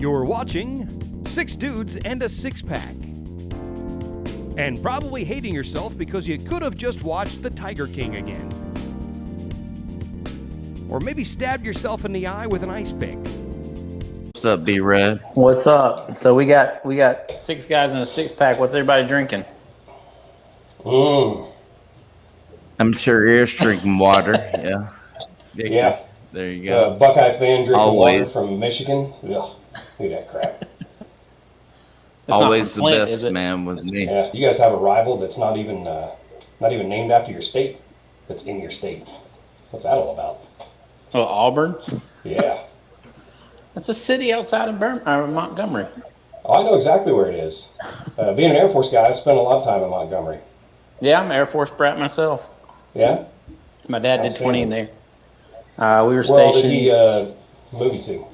You're watching Six Dudes and a Six-Pack. And probably hating yourself because you could have just watched The Tiger King again. Or maybe stabbed yourself in the eye with an ice pick. What's up, B-Red? What's up? So we got six guys in a six-pack. What's everybody drinking? I'm sure Eric's drinking water. Yeah. Yeah. There you go. Buckeye fan drinking Always. water from Michigan. Ugh, look at that crap. Always the Flint, best, man, with me. Yeah, you guys have a rival that's not even named after your state. That's in your state. What's that all about? Oh, Auburn? Yeah. That's a city outside of Montgomery. Oh, I know exactly where it is. Being an Air Force guy, I spent a lot of time in Montgomery. Yeah, I'm an Air Force brat myself. Yeah? My dad did 20 in there. We were Where all did stationed. he move you to?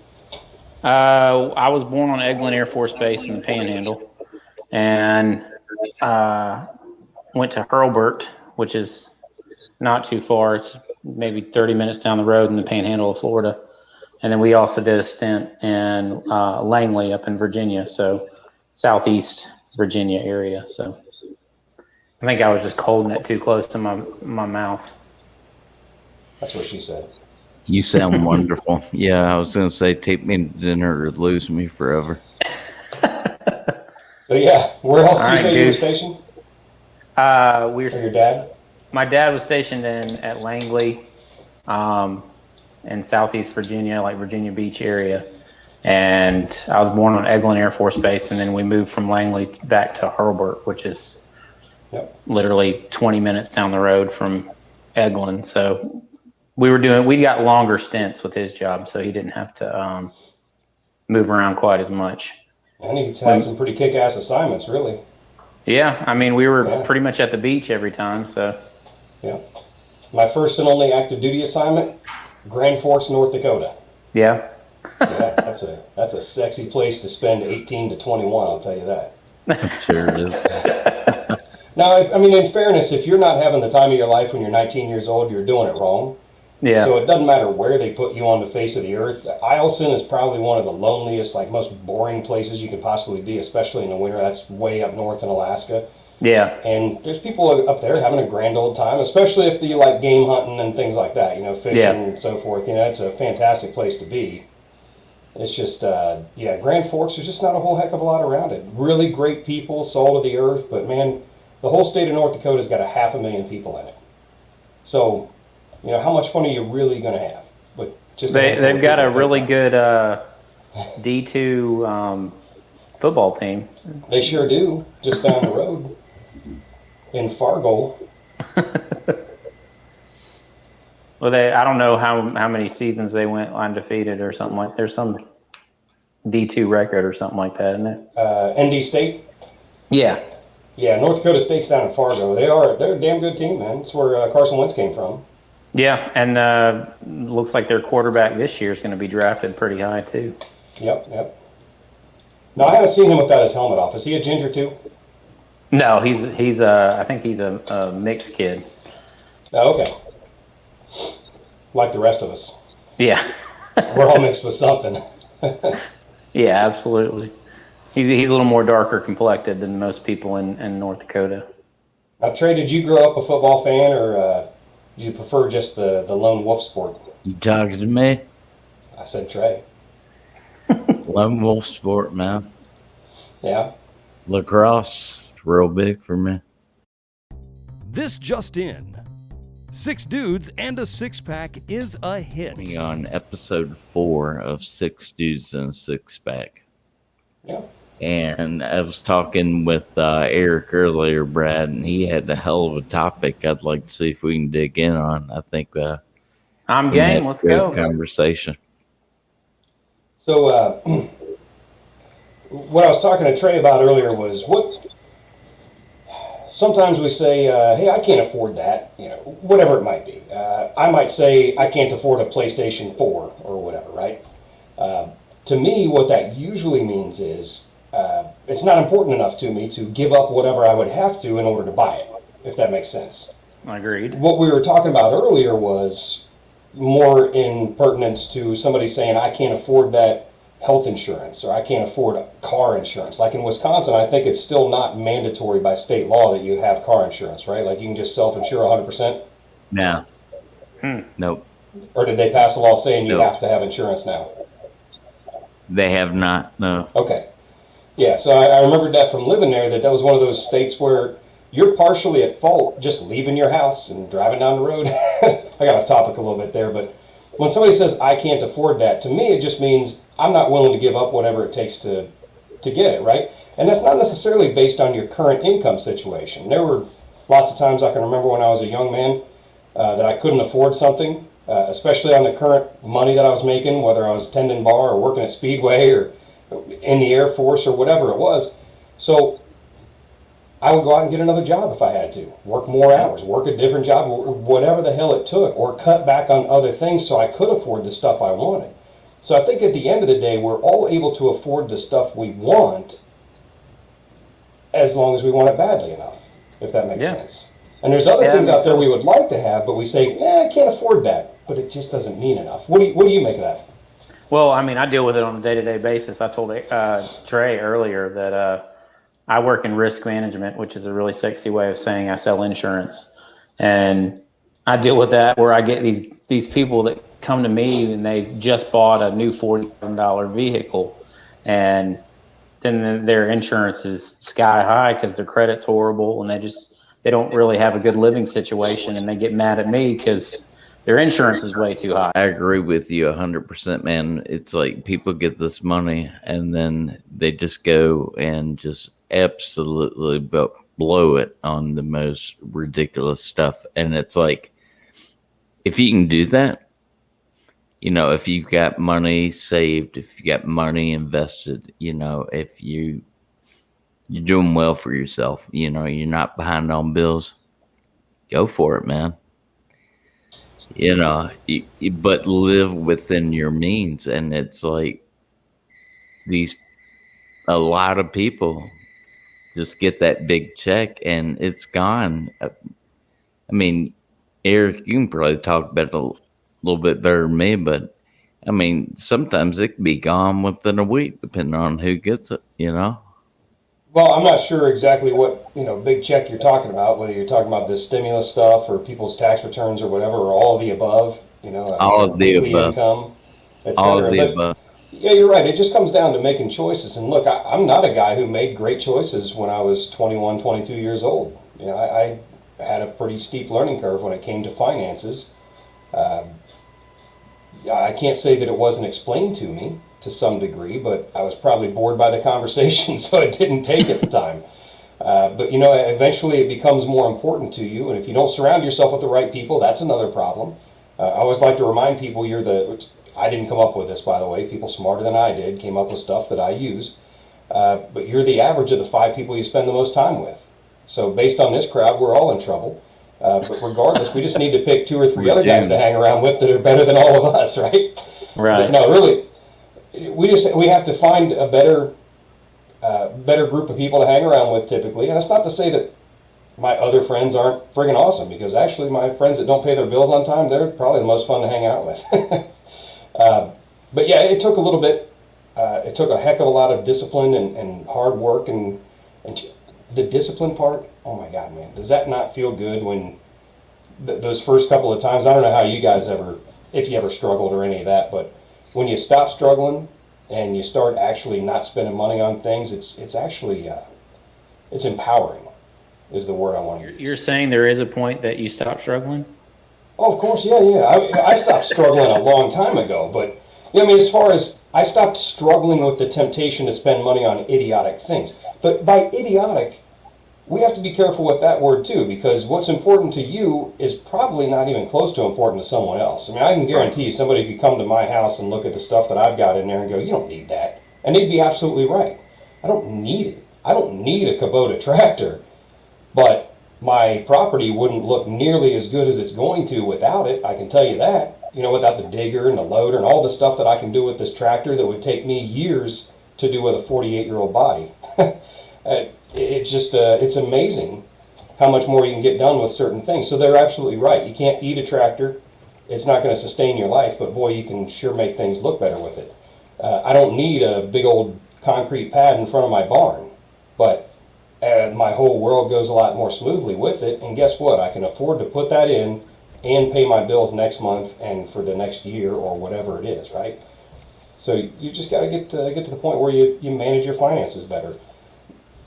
I was born on Eglin Air Force Base in the Panhandle, and went to Hurlburt, which is not too far. It's maybe 30 minutes down the road in the Panhandle of Florida. And then we also did a stint in Langley up in Virginia, so southeast Virginia area. So I think I was just holding it too close to my mouth. That's what she said. You sound wonderful. Yeah, I was going to say, take me to dinner or lose me forever. So, yeah, where else did you say you were Goose. stationed? Or your dad? My dad was stationed at Langley, in southeast Virginia, like Virginia Beach area. And I was born on Eglin Air Force Base, and then we moved from Langley back to Hurlburt, which is literally 20 minutes down the road from Eglin. So we got longer stints with his job, so he didn't have to move around quite as much. And he's had some pretty kick-ass assignments, really. Yeah, I mean, we were pretty much at the beach every time, so. Yeah. My first and only active duty assignment, Grand Forks, North Dakota. Yeah. Yeah, that's a sexy place to spend 18 to 21, I'll tell you that. Sure it is. Now, I mean, in fairness, if you're not having the time of your life when you're 19 years old, you're doing it wrong. Yeah. So it doesn't matter where they put you on the face of the earth. Eielson is probably one of the loneliest, like most boring places you could possibly be, especially in the winter. That's way up north in Alaska. Yeah. And there's people up there having a grand old time, especially if you like game hunting and things like that, fishing and so forth. It's a fantastic place to be. It's just, Grand Forks, there's just not a whole heck of a lot around it. Really great people, salt of the earth, but man, the whole state of North Dakota's got 500,000 people in it. So, how much fun are you really going to have? With just they've got a really good D2 football team. They sure do, just down the road in Fargo. Well, I don't know how many seasons they went undefeated or something like. There's some D2 record or something like that, isn't it? ND State. Yeah. Yeah, North Dakota State's down in Fargo. They're a damn good team, man. That's where Carson Wentz came from. Yeah, and looks like their quarterback this year is going to be drafted pretty high too. Yep. Now I haven't seen him without his helmet off. Is he a ginger too? No, he's I think he's a mixed kid. Oh, okay. Like the rest of us. Yeah. We're all mixed with something. Yeah, absolutely. He's a little more darker complected than most people in North Dakota. Now, Trey, did you grow up a football fan, or do you prefer just the lone wolf sport? You talking to me? I said Trey. Lone wolf sport, man. Yeah. Lacrosse, it's real big for me. This just in. Six Dudes and a Six-Pack is a hit. We're on episode 4 of Six Dudes and a Six-Pack. Yeah. And I was talking with Eric earlier, Brad, and he had a hell of a topic I'd like to see if we can dig in on. I think I'm game. Let's go. Conversation. So what I was talking to Trey about earlier was sometimes we say, hey, I can't afford that, whatever it might be. I might say I can't afford a PlayStation 4 or whatever, right? To me, what that usually means is it's not important enough to me to give up whatever I would have to in order to buy it, if that makes sense. Agreed. What we were talking about earlier was more in pertinence to somebody saying, I can't afford that health insurance, or I can't afford car insurance. Like in Wisconsin, I think it's still not mandatory by state law that you have car insurance, right? Like you can just self-insure 100%. No. Nope. Or did they pass a law saying you Nope. have to have insurance now? They have not. No. Okay. Yeah, so I remembered that from living there, that was one of those states where you're partially at fault just leaving your house and driving down the road. I got off topic a little bit there, but when somebody says, I can't afford that, to me it just means I'm not willing to give up whatever it takes to get it, right? And that's not necessarily based on your current income situation. There were lots of times I can remember when I was a young man that I couldn't afford something, especially on the current money that I was making, whether I was tending bar or working at Speedway or in the Air Force or whatever it was. So I would go out and get another job if I had to, work more hours, work a different job, whatever the hell it took, or cut back on other things so I could afford the stuff I wanted. So I think at the end of the day, we're all able to afford the stuff we want as long as we want it badly enough, if that makes sense. And there's other things out there we would like to have, but we say, I can't afford that, but it just doesn't mean enough. What do you make of that? Well, I mean, I deal with it on a day-to-day basis. I told Trey earlier that I work in risk management, which is a really sexy way of saying I sell insurance. And I deal with that where I get these people that come to me and they just bought a new $40,000 vehicle, and then their insurance is sky high because their credit's horrible, and they don't really have a good living situation, and they get mad at me because their insurance is way too high. I agree with you 100%, man. It's like people get this money and then they just go and just absolutely blow it on the most ridiculous stuff. And it's like, if you can do that, you know, if you've got money saved, if you got money invested, you know, if you're doing well for yourself, you know, you're not behind on bills, go for it, man. You know, but live within your means. And it's like a lot of people just get that big check and it's gone. I mean, Eric, you can probably talk about it a little bit better than me, but I mean, sometimes it can be gone within a week, depending on who gets it, you know? Well, I'm not sure exactly what, big check you're talking about, whether you're talking about this stimulus stuff or people's tax returns or whatever, or all of the above, All of the above. income, et cetera. All of the But, above. yeah, you're right. It just comes down to making choices. And look, I'm not a guy who made great choices when I was 21, 22 years old. I had a pretty steep learning curve when it came to finances. I can't say that it wasn't explained to me to some degree, but I was probably bored by the conversation, so it didn't take at the time. But eventually it becomes more important to you, and if you don't surround yourself with the right people, that's another problem. I always like to remind people I didn't come up with this, by the way. People smarter than I did came up with stuff that I use. But you're the average of the 5 people you spend the most time with. So based on this crowd, we're all in trouble. But regardless, we just need to pick 2 or 3 other guys to hang around with that are better than all of us, right? Right. But no, really, we have to find a better group of people to hang around with typically. And it's not to say that my other friends aren't friggin' awesome, because actually my friends that don't pay their bills on time, they're probably the most fun to hang out with. But yeah, it took a little bit. It took a heck of a lot of discipline and hard work, and the discipline part. Oh my God, man, does that not feel good when those first couple of times? I don't know how you guys if you ever struggled or any of that, but when you stop struggling and you start actually not spending money on things, it's actually it's empowering, is the word I want to use. You're saying there is a point that you stop struggling? Oh, of course, yeah. I stopped struggling a long time ago, but as far as I stopped struggling with the temptation to spend money on idiotic things. But by idiotic, we have to be careful with that word too, because what's important to you is probably not even close to important to someone else. I mean, I can guarantee you somebody could come to my house and look at the stuff that I've got in there and go, you don't need that. And they'd be absolutely right. I don't need it. I don't need a Kubota tractor. But my property wouldn't look nearly as good as it's going to without it, I can tell you that. Without the digger and the loader and all the stuff that I can do with this tractor that would take me years to do with a 48-year-old body. It's amazing how much more you can get done with certain things. So they're absolutely right. You can't eat a tractor. It's not going to sustain your life, but boy, you can sure make things look better with it. I don't need a big old concrete pad in front of my barn, but my whole world goes a lot more smoothly with it. And guess what? I can afford to put that in and pay my bills next month and for the next year or whatever it is, right? So you just got to get to the point where you manage your finances better.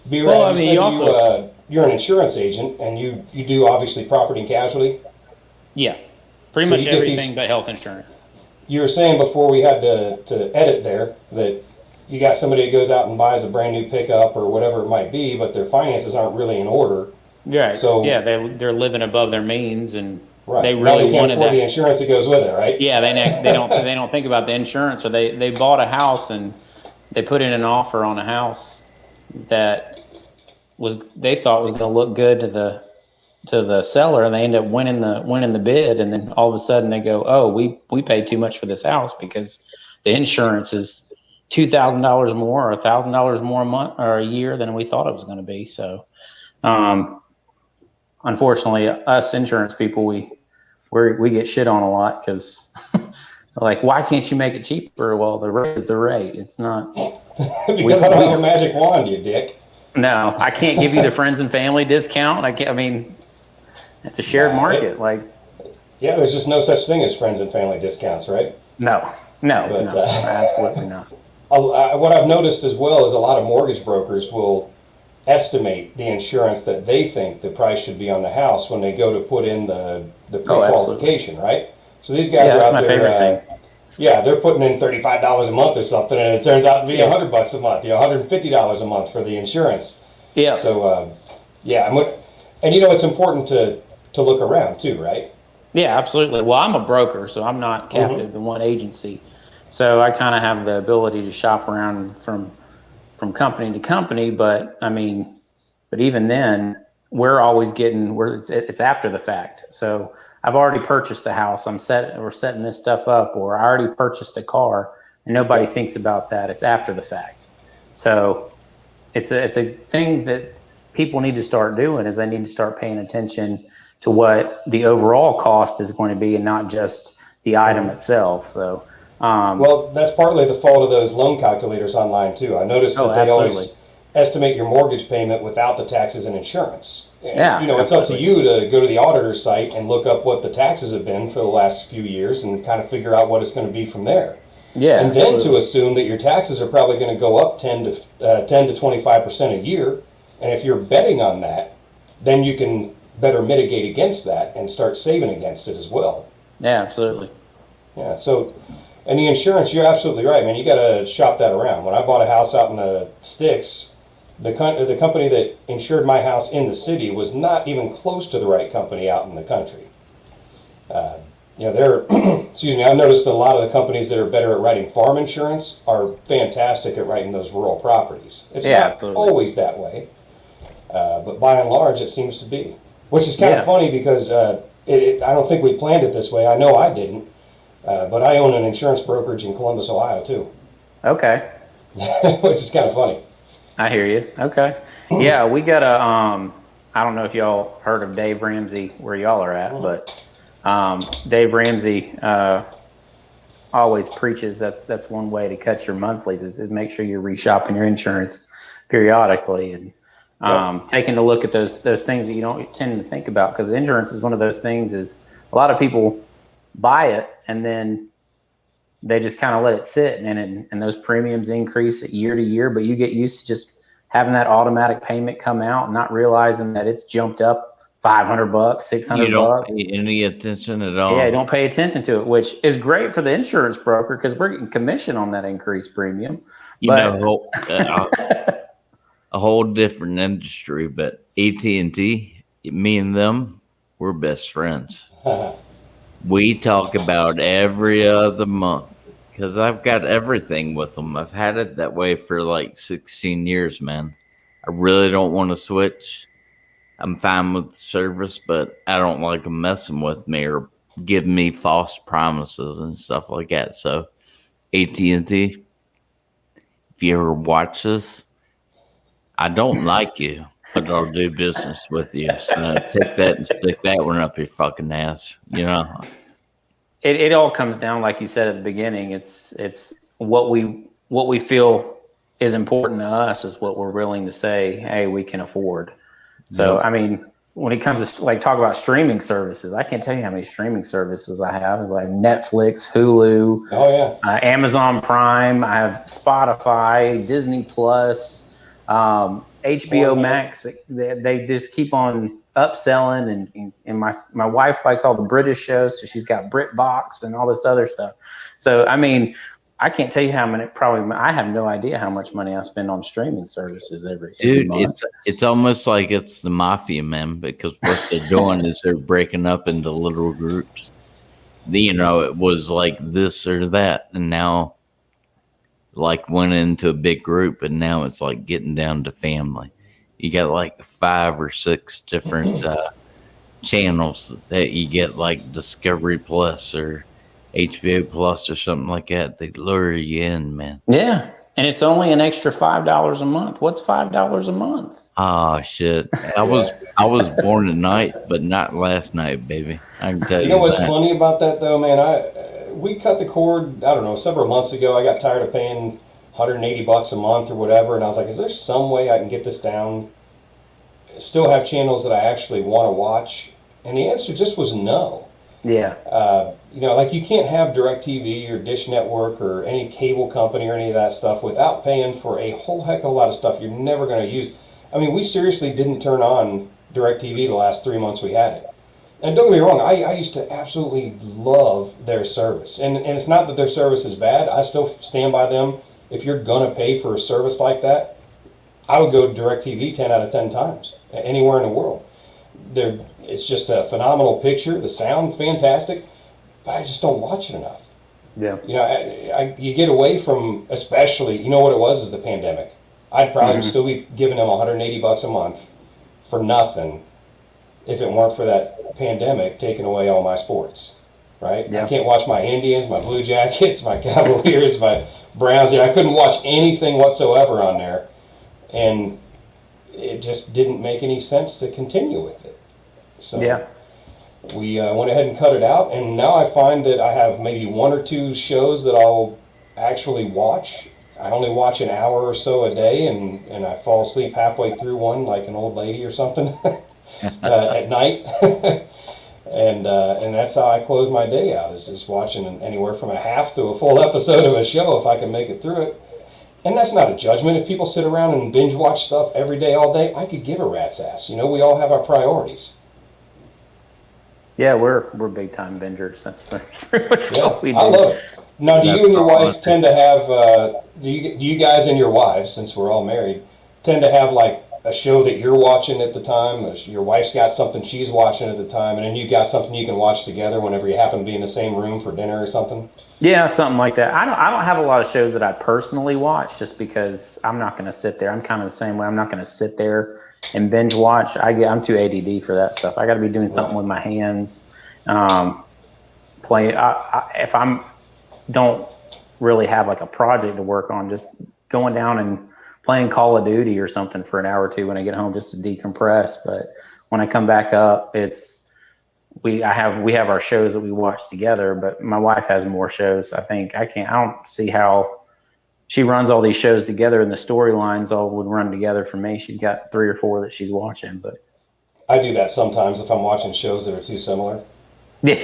Well, I mean, you're an insurance agent, and you do obviously property and casualty. Yeah, pretty So much you get everything but health insurance. You were saying before we had to edit there that you got somebody that goes out and buys a brand new pickup or whatever it might be, but their finances aren't really in order. Right. So yeah, they're living above their means, and right. they Now really they can't wanted afford that. the insurance that goes with it, right? Yeah, they don't think about the insurance, or they bought a house and they put in an offer on a house that they thought was going to look good to the seller, and they end up winning the bid, and then all of a sudden they go, oh, we paid too much for this house because the insurance is $2,000 more or $1,000 more a month or a year than we thought it was going to be. So unfortunately, us insurance people, we get shit on a lot because like, why can't you make it cheaper? Well, the rate is the rate. It's not Because I don't have a magic wand, you dick. No, I can't give you the friends and family discount. I mean, it's a shared market. Yeah, there's just no such thing as friends and family discounts, right? No, absolutely not. What I've noticed as well is a lot of mortgage brokers will estimate the insurance that they think the price should be on the house when they go to put in the pre-qualification, right? So these guys are out that's my favorite thing. Yeah, they're putting in $35 a month or something, and it turns out to be $100 a month, $150 a month for the insurance. Yeah. So, and it's important to look around too, right? Yeah, absolutely. Well, I'm a broker, so I'm not captive in one agency. So I kind of have the ability to shop around from company to company. But I mean, even then, we're always it's after the fact. So I've already purchased the house. We're setting this stuff up, or I already purchased a car, and nobody thinks about that. It's after the fact. So it's a thing that people need to start doing, is they need to start paying attention to what the overall cost is going to be and not just the item itself. So, well, that's partly the fault of those loan calculators online too. I noticed that they always estimate your mortgage payment without the taxes and insurance. And, it's up to you to go to the auditor's site and look up what the taxes have been for the last few years and kind of figure out what it's going to be from there. Yeah, and then to assume that your taxes are probably going to go up 10 to 25% a year, and if you're betting on that, then you can better mitigate against that and start saving against it as well. Yeah, absolutely. Yeah. So, and the insurance, you're absolutely right, man. You got to shop that around. When I bought a house out in the sticks, the company that insured my house in the city was not even close to the right company out in the country. They're, excuse me, I've noticed a lot of the companies that are better at writing farm insurance are fantastic at writing those rural properties. It's not always that way, but by and large it seems to be. Which is kind of funny because I don't think we planned it this way. I know I didn't, but I own an insurance brokerage in Columbus, Ohio too. Okay. Which is kind of funny. I hear you. Okay. Yeah, we got I don't know if y'all heard of Dave Ramsey where y'all are at, but Dave Ramsey always preaches that's one way to cut your monthlies is make sure you're reshopping your insurance periodically and taking a look at those things that you don't tend to think about, because insurance is one of those things. Is a lot of people buy it and then they just kind of let it sit, and those premiums increase year to year, but you get used to just having that automatic payment come out and not realizing that it's jumped up $500, $600. You don't pay any attention at all. Yeah, you don't pay attention to it, which is great for the insurance broker because we're getting commission on that increased premium. A whole different industry, but AT&T, me and them, we're best friends. We talk about every other month because I've got everything with them. I've had it that way for like 16 years, man. I really don't want to switch. I'm fine with the service, but I don't like them messing with me or giving me false promises and stuff like that. So AT&T, if you ever watch this, I don't like you, but I'll do business with you. So take that and stick that one up your fucking ass, it all comes down, like you said at the beginning. It's what we feel is important to us is what we're willing to say, hey, we can afford. So, Yep. I mean, when it comes to like talk about streaming services, I can't tell you how many streaming services I have. It's like Netflix, Hulu, Amazon Prime. I have Spotify, Disney Plus, HBO Max. They just keep on upselling, and my wife likes all the British shows, so she's got BritBox and all this other stuff. So, I mean, I can't tell you how many. Probably, I have no idea how much money I spend on streaming services every month. It's almost like it's the mafia, man, because what they're doing is they're breaking up into little groups. It was like this or that, and now like went into a big group, and now it's like getting down to family. You got like 5 or 6 different channels that you get, like Discovery Plus or HBO Plus or something like that. They lure you in, man. Yeah, and it's only an extra $5 a month. What's $5 a month? Oh shit! I was born tonight, but not last night, baby. I can tell you. You know what's funny about that though, man? We cut the cord. I don't know, several months ago. I got tired of paying $180 a month or whatever, and I was like, is there some way I can get this down? Still have channels that I actually want to watch, and the answer just was no. Yeah. Like you can't have DirecTV or Dish Network or any cable company or any of that stuff without paying for a whole heck of a lot of stuff you're never going to use. I mean, we seriously didn't turn on DirecTV the last 3 months we had it. And don't get me wrong, I used to absolutely love their service. And it's not that their service is bad. I still stand by them. If you're going to pay for a service like that, I would go to DirecTV 10 out of 10 times, anywhere in the world. It's just a phenomenal picture, the sound fantastic, but I just don't watch it enough. Yeah. You get away from, especially, what it was is the pandemic. I'd probably still be giving them $180 a month for nothing if it weren't for that pandemic taking away all my sports, right? Yeah. I can't watch my Indians, my Blue Jackets, my Cavaliers, my Browns. I couldn't watch anything whatsoever on there, and it just didn't make any sense to continue with it. So yeah. We went ahead and cut it out, and now I find that I have maybe 1 or 2 shows that I'll actually watch. I only watch an hour or so a day, and I fall asleep halfway through one like an old lady or something at night. and that's how I close my day out, is just watching anywhere from a half to a full episode of a show if I can make it through it. And that's not a judgment. If people sit around and binge watch stuff every day, all day, I could give a rat's ass. We all have our priorities. Yeah, we're big time bingers. That's pretty much what we do. I love it. Now, do you and your wife tend to have? Do you guys and your wives, since we're all married, tend to have like a show that you're watching at the time? Your wife's got something she's watching at the time, and then you got something you can watch together whenever you happen to be in the same room for dinner or something? Yeah, something like that. I don't have a lot of shows that I personally watch, just because I'm not going to sit there. I'm kind of the same way. I'm not going to sit there and binge watch. I'm too ADD for that stuff. I got to be doing something with my hands. If I'm don't really have like a project to work on, just going down and playing Call of Duty or something for an hour or 2 when I get home, just to decompress. But when I come back up, we have our shows that we watch together, but my wife has more shows. I don't see how she runs all these shows together, and the storylines all would run together for me. She's got 3 or 4 that she's watching, but I do that sometimes if I'm watching shows that are too similar. Yeah.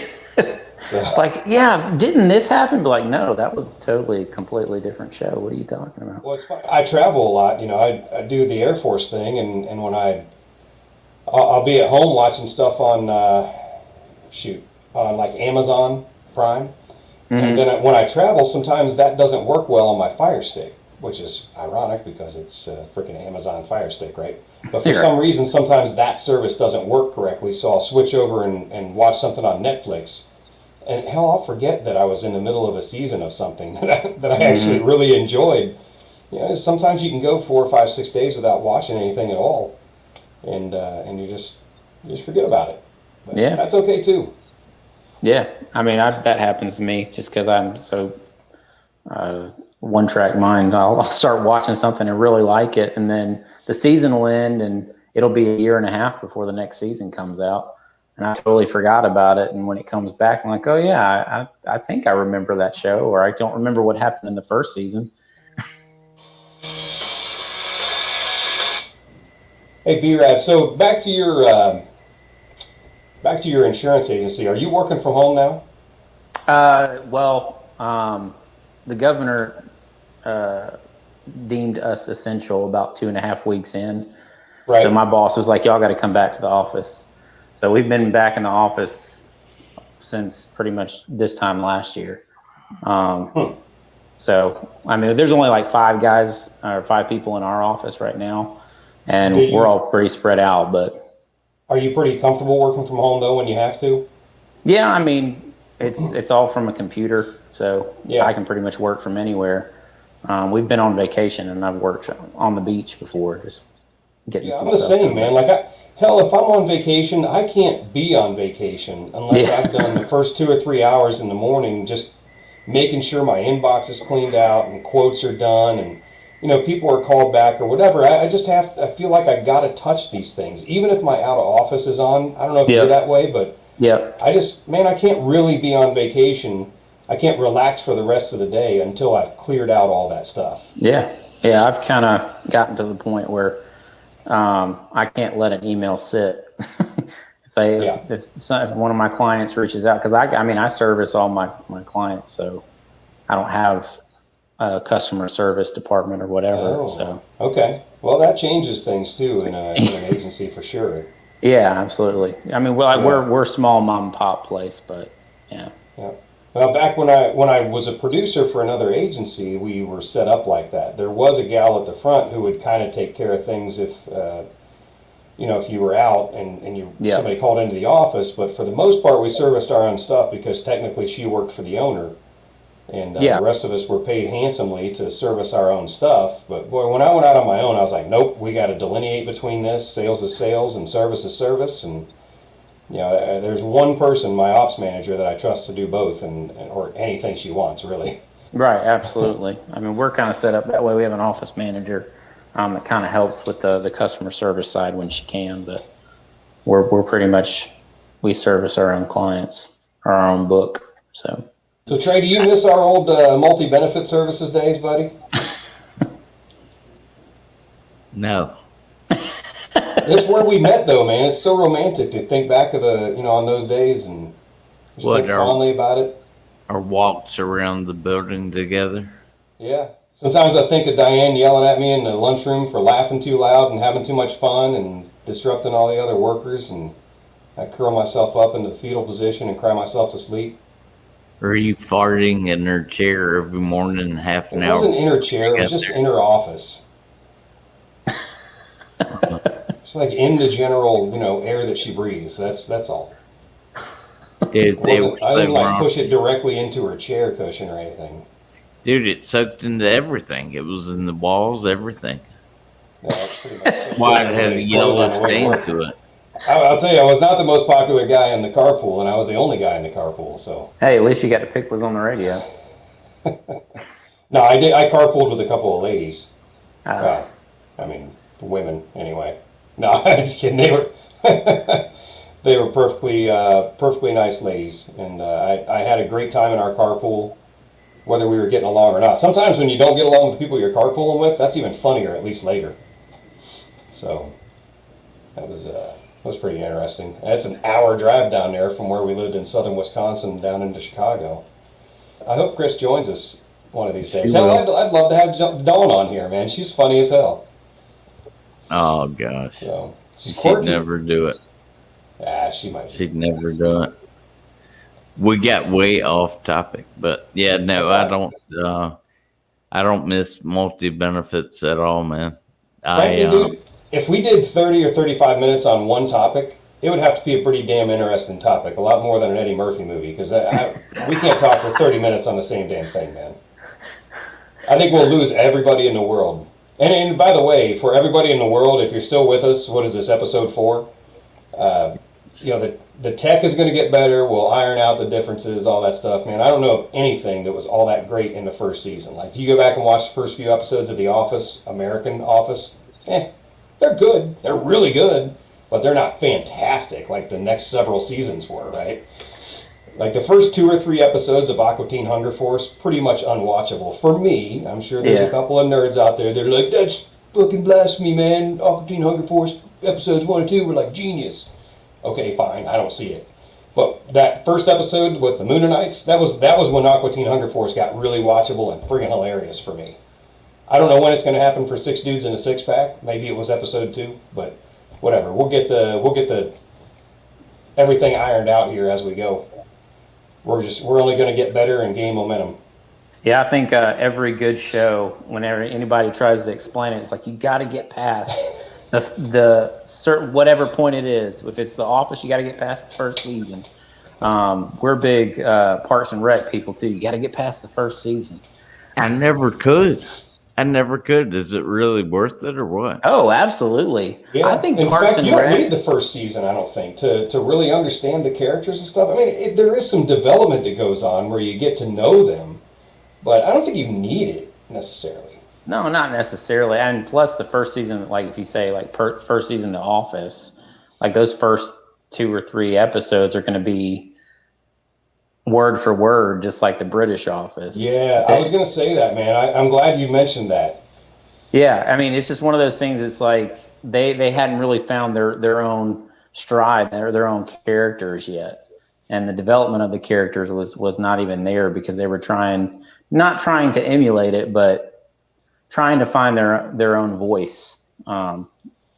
Like, yeah, didn't this happen? But like, no, that was totally, completely different show. What are you talking about? Well, it's fun. I travel a lot. I do the Air Force thing, and when I'll be at home watching stuff on like Amazon Prime, and then when I travel, sometimes that doesn't work well on my Fire Stick, which is ironic because it's a freaking Amazon Fire Stick, right? But for some reason, sometimes that service doesn't work correctly, so I'll switch over and watch something on Netflix. And hell, I'll forget that I was in the middle of a season of something that I actually really enjoyed. Sometimes you can go 4, 5, 6 days without watching anything at all, and you just forget about it. But that's okay too. Yeah, I mean that happens to me just because I'm so one-track mind. I'll start watching something and really like it, and then the season will end, and it'll be a year and a half before the next season comes out. and I totally forgot about it. And when it comes back, I'm like, oh yeah, I think I remember that show, or I don't remember what happened in the first season. Hey, B-Rad, so back to your insurance agency. Are you working from home now? The governor deemed us essential about 2.5 weeks in. Right. So my boss was like, y'all got to come back to the office. So we've been back in the office since pretty much this time last year. So, I mean, there's only like 5 guys or 5 people in our office right now, and we're all pretty spread out. But are you pretty comfortable working from home though when you have to? yeah, I mean, it's all from a computer, so yeah. I can pretty much work from anywhere. We've been on vacation, and I've worked on the beach before, just getting some I'm the stuff same, done. man. Like, hell, if I'm on vacation, I can't be on vacation unless I've done the first 2 or 3 hours in the morning just making sure my inbox is cleaned out and quotes are done and, you know, people are called back or whatever. I feel like I got to touch these things. Even if my out of office is on, I don't know if you're that way, but I can't really be on vacation. I can't relax for the rest of the day until I've cleared out all that stuff. Yeah, I've kind of gotten to the point where I can't let an email sit. If one of my clients reaches out, because I service all my clients, so I don't have a customer service department or whatever. Oh, so okay, well that changes things too in an agency for sure. Yeah, absolutely. I mean, we're a small mom and pop place, but yeah. Well, back when I was a producer for another agency, we were set up like that. There was a gal at the front who would kind of take care of things if if you were out and somebody called into the office. But for the most part, we serviced our own stuff because technically she worked for the owner, and the rest of us were paid handsomely to service our own stuff. But boy, when I went out on my own, I was like, nope, we got to delineate between this. Sales is sales and service is service, and there's one person, my ops manager, that I trust to do both or anything she wants, really. Right, absolutely. I mean, we're kind of set up that way. We have an office manager that kind of helps with the customer service side when she can, but we're pretty much, we service our own clients, our own book. So Trey, do you miss our old multi-benefit services days, buddy? No. It's where we met, though, man. It's so romantic to think back of on those days and just think fondly about it. Our walks around the building together. Yeah. Sometimes I think of Diane yelling at me in the lunchroom for laughing too loud and having too much fun and disrupting all the other workers, and I curl myself up into the fetal position and cry myself to sleep. Or are you farting in her chair every morning half an hour? It wasn't in her chair. It was just in her office. It's like in the general, air that she breathes. That's all. Dude, I didn't push it directly into her chair cushion or anything. Dude, it soaked into everything. It was in the walls, everything. Yeah, that's pretty much Why it had a yellow stain to it. I'll tell you, I was not the most popular guy in the carpool, and I was the only guy in the carpool. So hey, at least you got to pick what's on the radio. No, I did. I carpooled with a couple of ladies. Women anyway. No, I'm just kidding. They were perfectly nice ladies, and I had a great time in our carpool, whether we were getting along or not. Sometimes when you don't get along with the people you're carpooling with, that's even funnier, at least later. So that was pretty interesting. That's an hour drive down there from where we lived in southern Wisconsin down into Chicago. I hope Chris joins us one of these days. Hell, I'd love to have Dawn on here, man. She's funny as hell. Oh, gosh. So, she'd never do it. She might. She'd never do it. We got way off topic, but yeah, no, I don't miss multi-benefits at all, man. Frankly, dude, if we did 30 or 35 minutes on one topic, it would have to be a pretty damn interesting topic, a lot more than an Eddie Murphy movie, because we can't talk for 30 minutes on the same damn thing, man. I think we'll lose everybody in the world. And by the way, for everybody in the world, if you're still with us, what is this, episode 4? The tech is going to get better. We'll iron out the differences, all that stuff, man. I don't know of anything that was all that great in the first season. Like, if you go back and watch the first few episodes of The Office, American Office, they're good. They're really good. but they're not fantastic like the next several seasons were, right? Like the first 2 or 3 episodes of Aqua Teen Hunger Force, pretty much unwatchable for me. I'm sure there's a couple of nerds out there that are like, that's fucking blasphemy, man. Aqua Teen Hunger Force episodes 1 and 2 were like genius. Okay, fine, I don't see it. But that first episode with the Moonanites, that was when Aqua Teen Hunger Force got really watchable and friggin' hilarious for me. I don't know when it's going to happen for 6 Dudes in a Six Pack. Maybe it was episode 2, but whatever. We'll get the everything ironed out here as we go. We're only going to get better and gain momentum. Yeah, I think every good show, whenever anybody tries to explain it, it's like you got to get past the certain whatever point it is. If it's The Office, you got to get past the first season. We're big Parks and Rec people too. You got to get past the first season. I never could. Is it really worth it or what? Oh, absolutely. Yeah. I think in Parks fact, and you don't Rec. need the first season, I don't think, to really understand the characters and stuff. I mean, there is some development that goes on where you get to know them, but I don't think you need it necessarily. No, not necessarily. And plus, the first season, like if you say like first season, The Office, like those first 2 or 3 episodes are going to be word for word, just like the British Office. Yeah, I was going to say that, man. I'm glad you mentioned that. Yeah, I mean, it's just one of those things. It's like they hadn't really found their own stride, their own characters yet, and the development of the characters was not even there because they were not trying to emulate it, but trying to find their own voice on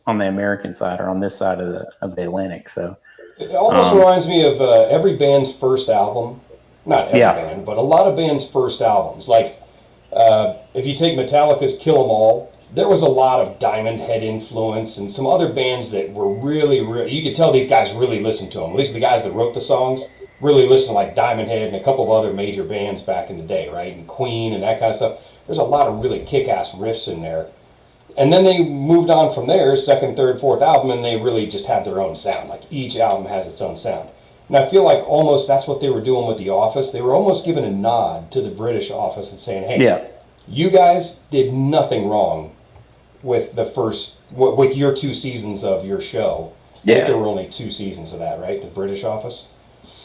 the American side or on this side of the Atlantic. So it almost reminds me of every band's first album. Not every band, but a lot of bands' first albums. Like, if you take Metallica's Kill 'Em All, there was a lot of Diamond Head influence and some other bands that were really, you could tell these guys really listened to them. At least the guys that wrote the songs really listened to like Diamond Head and a couple of other major bands back in the day, right? And Queen and that kind of stuff. There's a lot of really kick-ass riffs in there. And then they moved on from there, second, third, fourth album, and they really just had their own sound. Like each album has its own sound. And I feel like almost that's what they were doing with The Office. They were almost giving a nod to the British Office and saying, hey, you guys did nothing wrong with with your 2 seasons of your show. I think there were only 2 seasons of that, right? The British Office?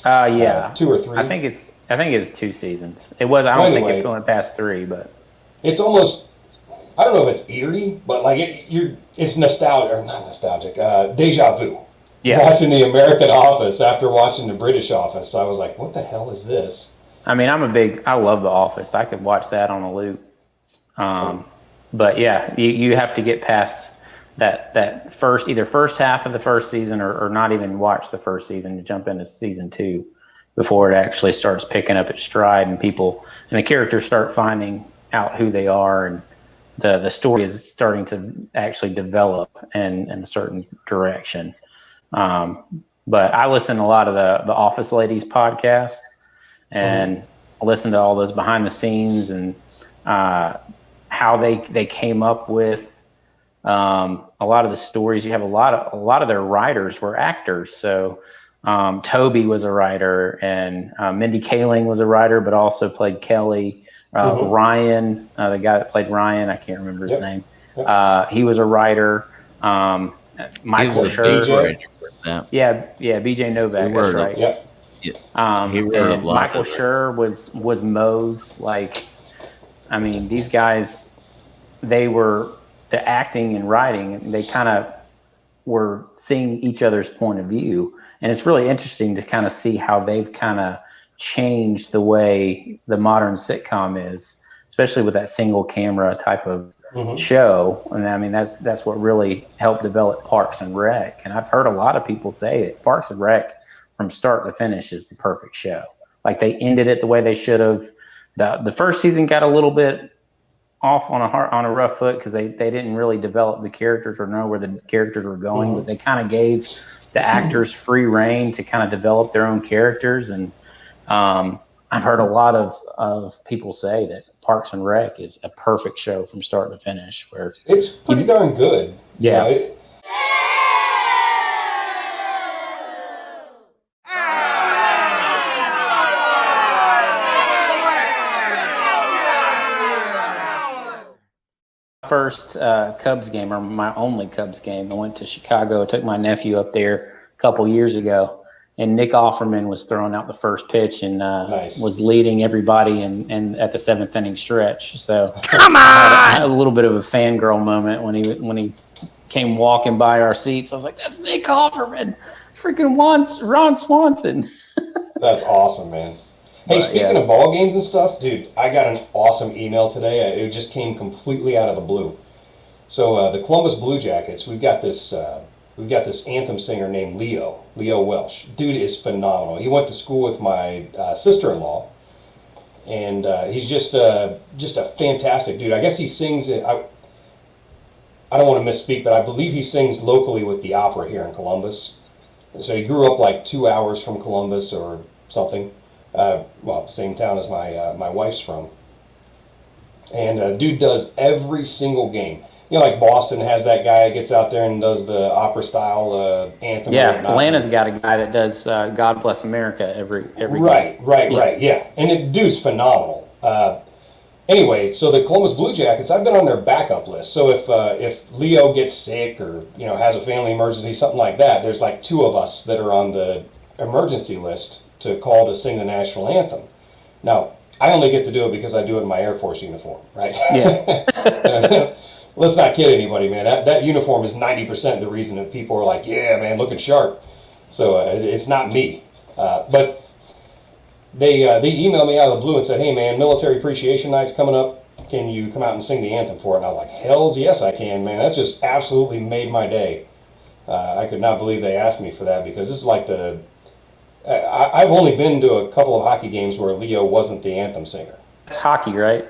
2 or 3? I think it's 2 seasons. It was, I don't think it went past 3, but it's almost, I don't know if it's eerie, but like it's nostalgic, or not nostalgic, deja vu. Yeah. Watching the American Office after watching the British Office, I was like, what the hell is this? I mean, I love The Office. I could watch that on a loop. But yeah, you have to get past that first half of the first season or not even watch the first season to jump into season 2 before it actually starts picking up its stride and the characters start finding out who they are and the story is starting to actually develop in a certain direction. But I listen to a lot of the Office Ladies podcast and listen to all those behind the scenes and how they came up with a lot of the stories. You have a lot of their writers were actors. So Toby was a writer and Mindy Kaling was a writer, but also played Kelly. Ryan, the guy that played Ryan, I can't remember his name. He was a writer. Michael Schur. Yeah, BJ Novak. That's right. And Michael Schur was Moe's. Like, I mean, these guys, they were the acting and writing. They kind of were seeing each other's point of view, and it's really interesting to kind of see how they've kind of changed the way the modern sitcom is, especially with that single camera type of show. And I mean, that's what really helped develop Parks and Rec. And I've heard a lot of people say that Parks and Rec from start to finish is the perfect show. Like they ended it the way they should have. The first season got a little bit off on a rough foot because they didn't really develop the characters or know where the characters were going, but they kind of gave the actors free reign to kind of develop their own characters. And I've heard a lot of people say that Parks and Rec is a perfect show from start to finish. Where it's pretty darn good. Yeah. You know, first Cubs game, or my only Cubs game. I went to Chicago. I took my nephew up there a couple years ago, and Nick Offerman was throwing out the first pitch and was leading everybody and at the 7th inning stretch. So come on, I had a little bit of a fangirl moment when he came walking by our seats. I was like, "That's Nick Offerman, freaking Ron Swanson." That's awesome, man. Hey, speaking of ball games and stuff, dude, I got an awesome email today. It just came completely out of the blue. So the Columbus Blue Jackets, we've got this anthem singer named Leo Welsh. Dude is phenomenal. He went to school with my sister-in-law, and he's just a fantastic dude. I guess he sings it. I don't want to misspeak, but I believe he sings locally with the opera here in Columbus. So he grew up like 2 hours from Columbus or something. Well, same town as my wife's from. And dude does every single game. You know, like Boston has that guy that gets out there and does the opera style anthem. Yeah, Atlanta's got a guy that does "God Bless America" every right, game. Right, yeah. And the dude's phenomenal. Anyway, so the Columbus Blue Jackets, I've been on their backup list. So if Leo gets sick or has a family emergency, something like that, there's like 2 of us that are on the emergency list to call to sing the national anthem. Now, I only get to do it because I do it in my Air Force uniform, right? Yeah. Let's not kid anybody, man. That uniform is 90% the reason that people are like, yeah, man, looking sharp. So it's not me. But they emailed me out of the blue and said, hey, man, Military Appreciation Night's coming up. Can you come out and sing the anthem for it? And I was like, hells yes, I can, man. That's just absolutely made my day. I could not believe they asked me for that, because this is like I've only been to a couple of hockey games where Leo wasn't the anthem singer. That's hockey, right?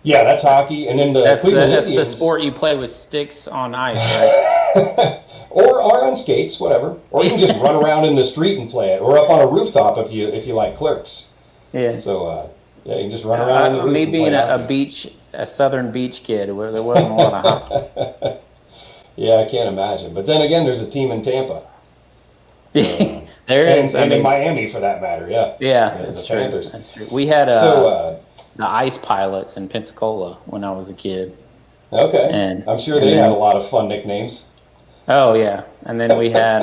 Yeah, that's hockey. And then that's Indians, the sport you play with sticks on ice, right? or on skates, whatever. Or you can just run around in the street and play it, or up on a rooftop if you like Clerks. Yeah. So yeah, you can just run around. On the roof me being a southern beach kid, where there wasn't a lot of hockey. Yeah, I can't imagine. But then again, there's a team in Tampa. There is, and in Miami for that matter. Yeah. Yeah, that's true. Panthers. That's true. We had the Ice Pilots in Pensacola when I was a kid. Okay. And I'm sure they had a lot of fun nicknames. Oh yeah, and then we had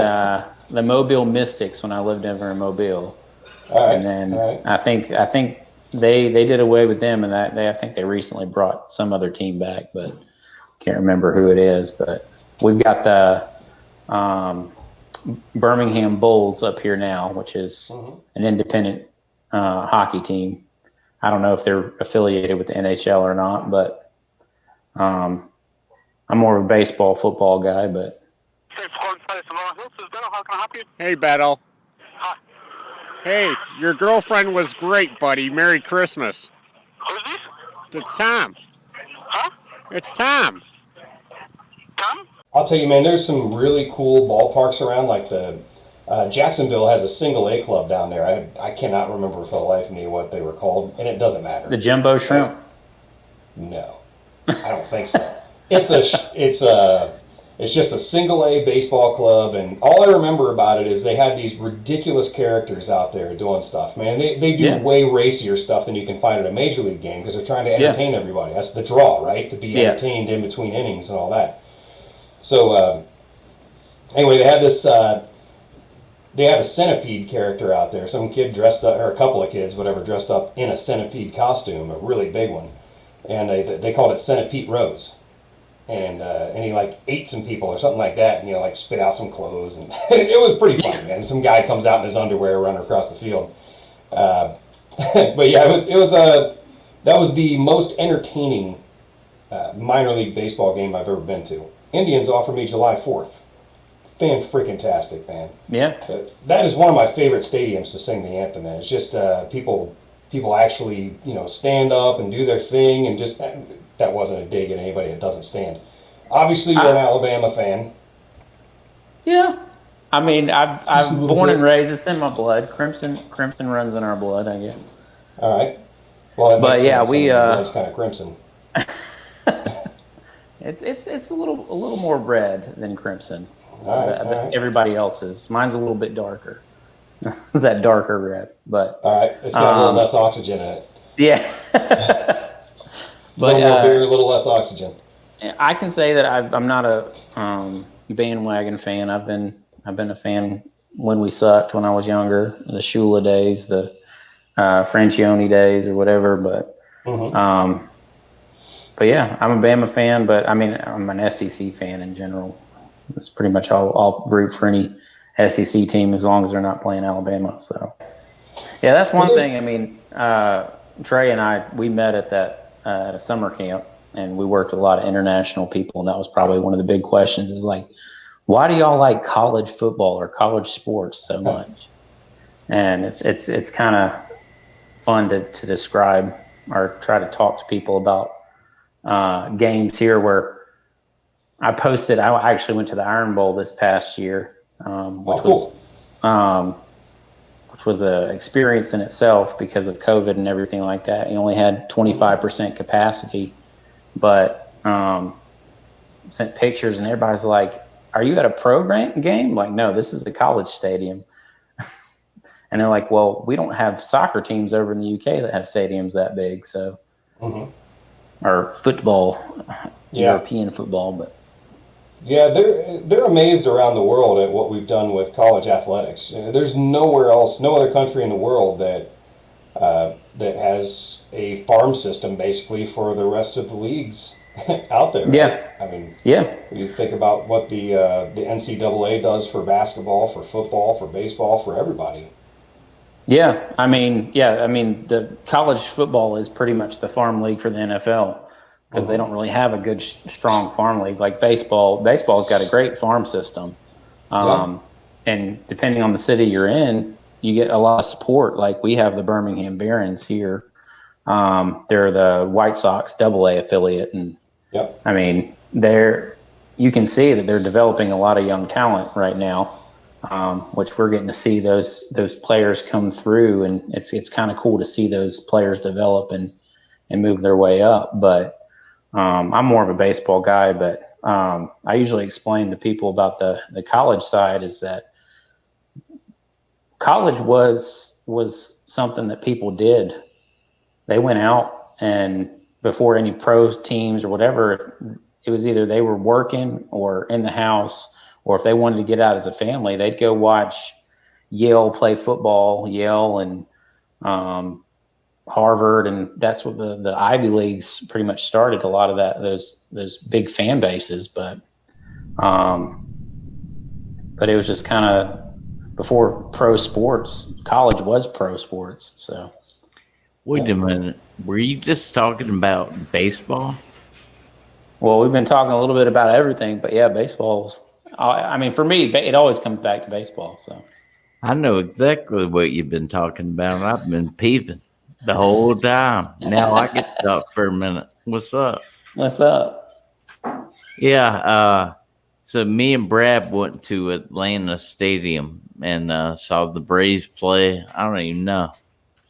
the Mobile Mystics when I lived over in Mobile. All right. And then I think they did away with them, and I think they recently brought some other team back, but can't remember who it is. But we've got the Birmingham Bulls up here now, which is an independent hockey team. I don't know if they're affiliated with the NHL or not, but I'm more of a baseball, football guy. But hey, Beto. Hi. Hey, your girlfriend was great, buddy. Merry Christmas. Who's this? It's Tom. Huh? It's Tom. Tom? I'll tell you, man, there's some really cool ballparks around, like the Jacksonville has a single A club down there. I cannot remember for the life of me what they were called, and it doesn't matter. The Jumbo Shrimp? No, I don't think so. It's just a single A baseball club, and all I remember about it is they had these ridiculous characters out there doing stuff. Man, they do way racier stuff than you can find at a major league game, because they're trying to entertain everybody. That's the draw, right? To be entertained in between innings and all that. So anyway, they had this. They had a centipede character out there. Some kid dressed up, or a couple of kids, whatever, dressed up in a centipede costume, a really big one, and they called it Centipede Rose. And he like ate some people or something like that, and like spit out some clothes, and it was pretty funny, man. Some guy comes out in his underwear running across the field. But yeah, that was the most entertaining minor league baseball game I've ever been to. Indians offered me July 4th. Fan-freaking-tastic, man. Yeah. That is one of my favorite stadiums to sing the anthem in. It's just people actually, stand up and do their thing, and just, that wasn't a dig at anybody that doesn't stand. Obviously, you're an Alabama fan. Yeah. I mean, I'm born and raised. It's in my blood. Crimson runs in our blood, I guess. All right. Well, that makes sense. We blood's kind of crimson. It's a little more red than crimson. All right. Everybody else's. Mine's a little bit darker. That darker red, but all right, it's got a little less oxygen in it. Yeah. A little more beer, a little less oxygen. I can say that I'm not a bandwagon fan. I've been a fan when we sucked when I was younger, the Shula days, the Francione days, or whatever. But yeah, I'm a Bama fan. But I mean, I'm an SEC fan in general. It's pretty much I'll root for any SEC team as long as they're not playing Alabama. So yeah, that's one thing. I mean, Trey and I, we met at at a summer camp, and we worked with a lot of international people, and that was probably one of the big questions is like, why do y'all like college football or college sports so much? And it's kind of fun to describe or try to talk to people about games here where I posted. I actually went to the Iron Bowl this past year, which was an experience in itself because of COVID and everything like that. You only had 25% capacity, but sent pictures and everybody's like, "Are you at a pro game?" Like, no, this is the college stadium. And they're like, "Well, we don't have soccer teams over in the UK that have stadiums that big, so or football, European football." But yeah, they're amazed around the world at what we've done with college athletics. There's nowhere else, no other country in the world that has a farm system basically for the rest of the leagues out there. Yeah, right? I mean, yeah. You think about what the NCAA does for basketball, for football, for baseball, for everybody. Yeah, I mean, the college football is pretty much the farm league for the NFL because they don't really have a good, strong farm league like baseball. Baseball's got a great farm system, and depending on the city you're in, you get a lot of support. Like we have the Birmingham Barons here. They're the White Sox AA affiliate, and I mean, you can see that they're developing a lot of young talent right now. Which we're getting to see those players come through, and it's kind of cool to see those players develop and move their way up. But I'm more of a baseball guy, but I usually explain to people about the college side is that college was something that people did. They went out, and before any pro teams or whatever, it was either they were working or in the house, or if they wanted to get out as a family, they'd go watch Yale play football, Yale and Harvard, and that's what the Ivy Leagues pretty much started a lot of those big fan bases. But it was just kind of before pro sports. College was pro sports. So wait a minute, were you just talking about baseball? Well, we've been talking a little bit about everything, but yeah, baseball. I mean, for me, it always comes back to baseball. So I know exactly what you've been talking about. I've been peeping the whole time. Now I get to talk for a minute. What's up? What's up? Yeah. So me and Brad went to Atlanta Stadium and saw the Braves play. I don't even know.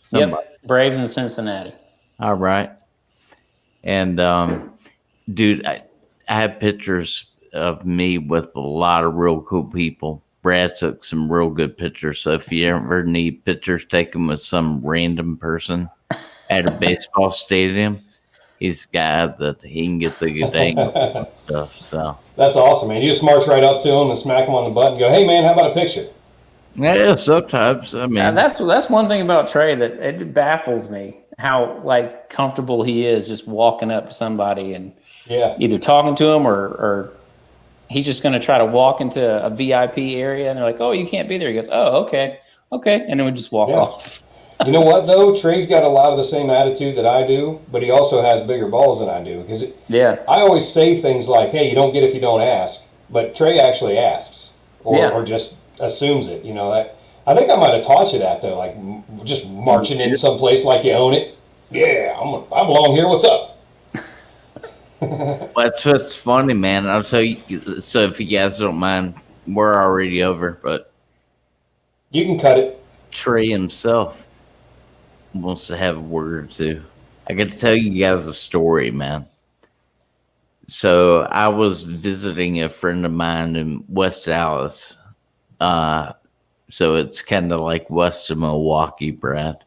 Yep, Braves in Cincinnati. All right. And dude, I have pictures of me with a lot of real cool people. Brad took some real good pictures. So if you ever need pictures taken with some random person at a baseball stadium, he's a guy that he can get the good angle and stuff. So that's awesome, man. You just march right up to him and smack him on the butt and go, "Hey, man, how about a picture?" yeah, sometimes. I mean, that's one thing about Trey that it baffles me how like comfortable he is just walking up to somebody and either talking to him or he's just going to try to walk into a VIP area, and they're like, "Oh, you can't be there." He goes, "Oh, okay," and then we just walk off. You know what, though? Trey's got a lot of the same attitude that I do, but he also has bigger balls than I do. Because I always say things like, "Hey, you don't get if you don't ask," but Trey actually asks or just assumes it. You know, I think I might have taught you that, though, like just marching into some place like you own it. Yeah, I belong here. What's up? That's what's funny, man. I'll tell you. So if you guys don't mind, we're already over, but you can cut it. Trey himself wants to have a word or two. I got to tell you guys a story, man. So I was visiting a friend of mine in West Dallas. So it's kind of like west of Milwaukee, Brad.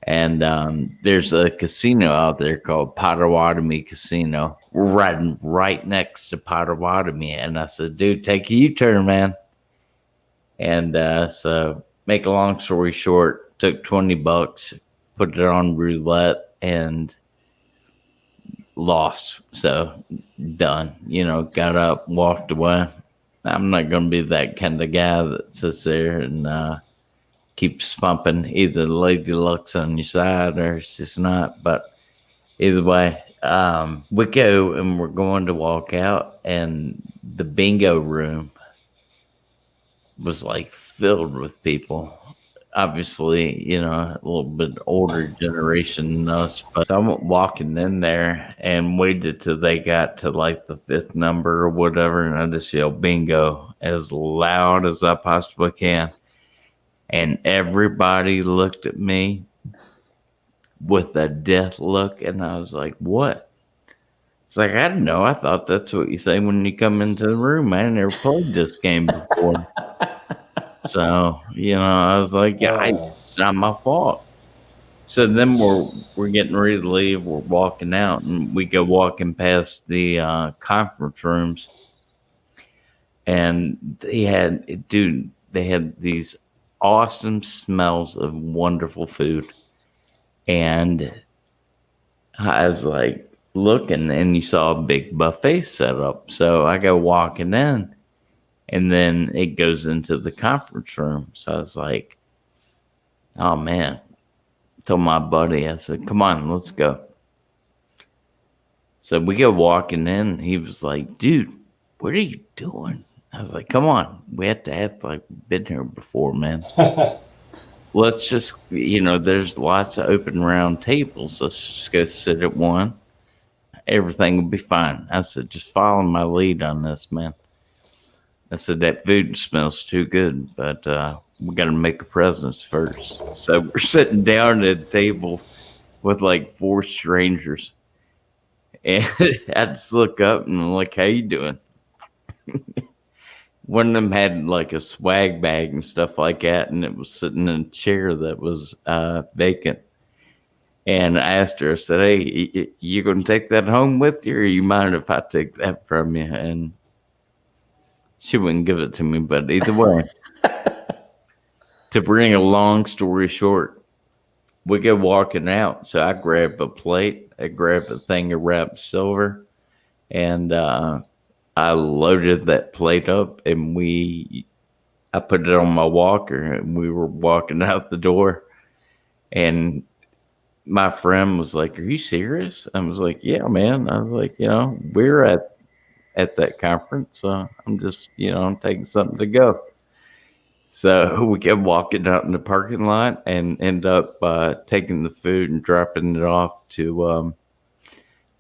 And there's a casino out there called Potawatomi Casino. were riding right next to Potawatomi. And I said, dude, take a U-turn, man. And so make a long story short, took $20, put it on roulette, and lost. So done. Got up, walked away. I'm not going to be that kind of guy that sits there and keeps pumping either the Lady Luck's on your side or it's just not. But either way, we go and we're going to walk out, and the bingo room was like filled with people. Obviously, a little bit older generation than us, but I went walking in there and waited till they got to like the fifth number or whatever, and I just yelled bingo as loud as I possibly can. And everybody looked at me with a death look, and I was like, what? It's like, I don't know. I thought that's what you say when you come into the room. I never played this game before. So, I was like, yeah, it's not my fault. So then we're getting ready to leave. We're walking out, and we go walking past the conference rooms. And they had these awesome smells of wonderful food. And I was like looking, and you saw a big buffet set up. So I go walking in, and then it goes into the conference room. So I was like, oh man. Told my buddy, I said, come on, let's go. So we go walking in. He was like, dude, what are you doing? I was like, come on. We have to act like we've been here before, man. Let's just, there's lots of open round tables. Let's just go sit at one. Everything will be fine. I said, just follow my lead on this, man. I said, that food smells too good, but we got to make a presence first. So we're sitting down at a table with like 4 strangers. And I just look up and I'm like, how you doing? One of them had like a swag bag and stuff like that, and it was sitting in a chair that was vacant. And I asked her, I said, hey, you going to take that home with you, or you mind if I take that from you? And she wouldn't give it to me, but either way, to bring a long story short, we go walking out. So I grab a plate, I grab a thing of wrapped silver, and I loaded that plate up, and I put it on my walker, and we were walking out the door, and my friend was like, are you serious? I was like, yeah, man. I was like, we're at that conference. So I'm just, I'm taking something to go. So we kept walking out in the parking lot and end up taking the food and dropping it off to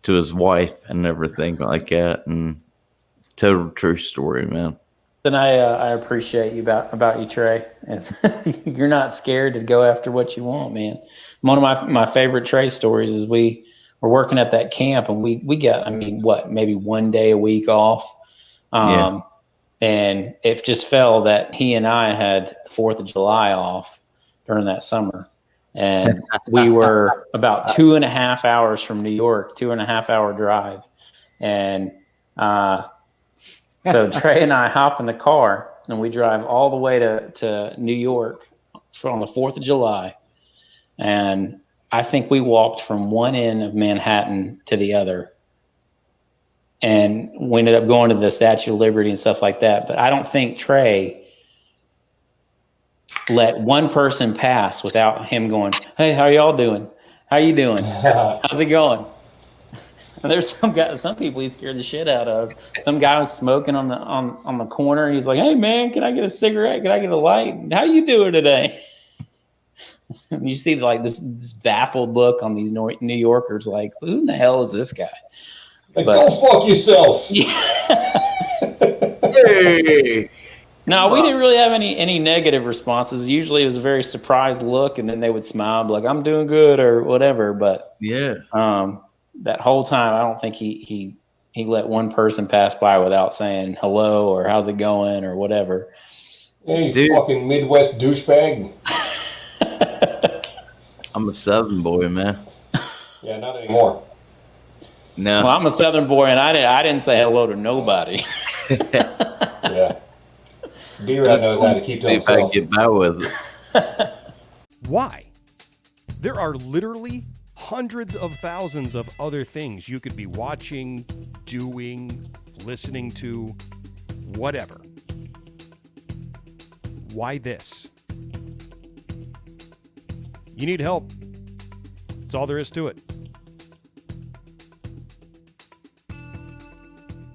his wife and everything like that. And total true story, man. And I appreciate you about you, Trey. You're not scared to go after what you want, man. One of my favorite Trey stories is we were working at that camp, and we got, maybe one day a week off. And it just fell that he and I had the 4th of July off during that summer. And we were about 2.5 hours from New York, 2.5-hour drive. And so Trey and I hop in the car, and we drive all the way to New York on the 4th of July. And I think we walked from one end of Manhattan to the other. And we ended up going to the Statue of Liberty and stuff like that. But I don't think Trey let one person pass without him going, hey, how y'all doing? How you doing? How's it going? And there's some people he scared the shit out of. Some guy was smoking on the corner. He's like, hey, man, can I get a cigarette? Can I get a light? How you doing today? And you see like this baffled look on these New Yorkers like, who in the hell is this guy? Like, go fuck yourself. Yeah. Hey. No, we didn't really have any negative responses. Usually it was a very surprised look, and then they would smile, be like, I'm doing good or whatever. But yeah, that whole time, I don't think he let one person pass by without saying hello or how's it going or whatever. Yeah, you fucking Midwest douchebag. I'm a Southern boy, man. Yeah, not anymore. No. Well, I'm a Southern boy, and I didn't say hello to nobody. Yeah. B-Rad knows how to keep to See if I himself. can get by with it. Why? There are literally hundreds of thousands of other things you could be watching, doing, listening to, whatever. Why this? You need help. That's all there is to it.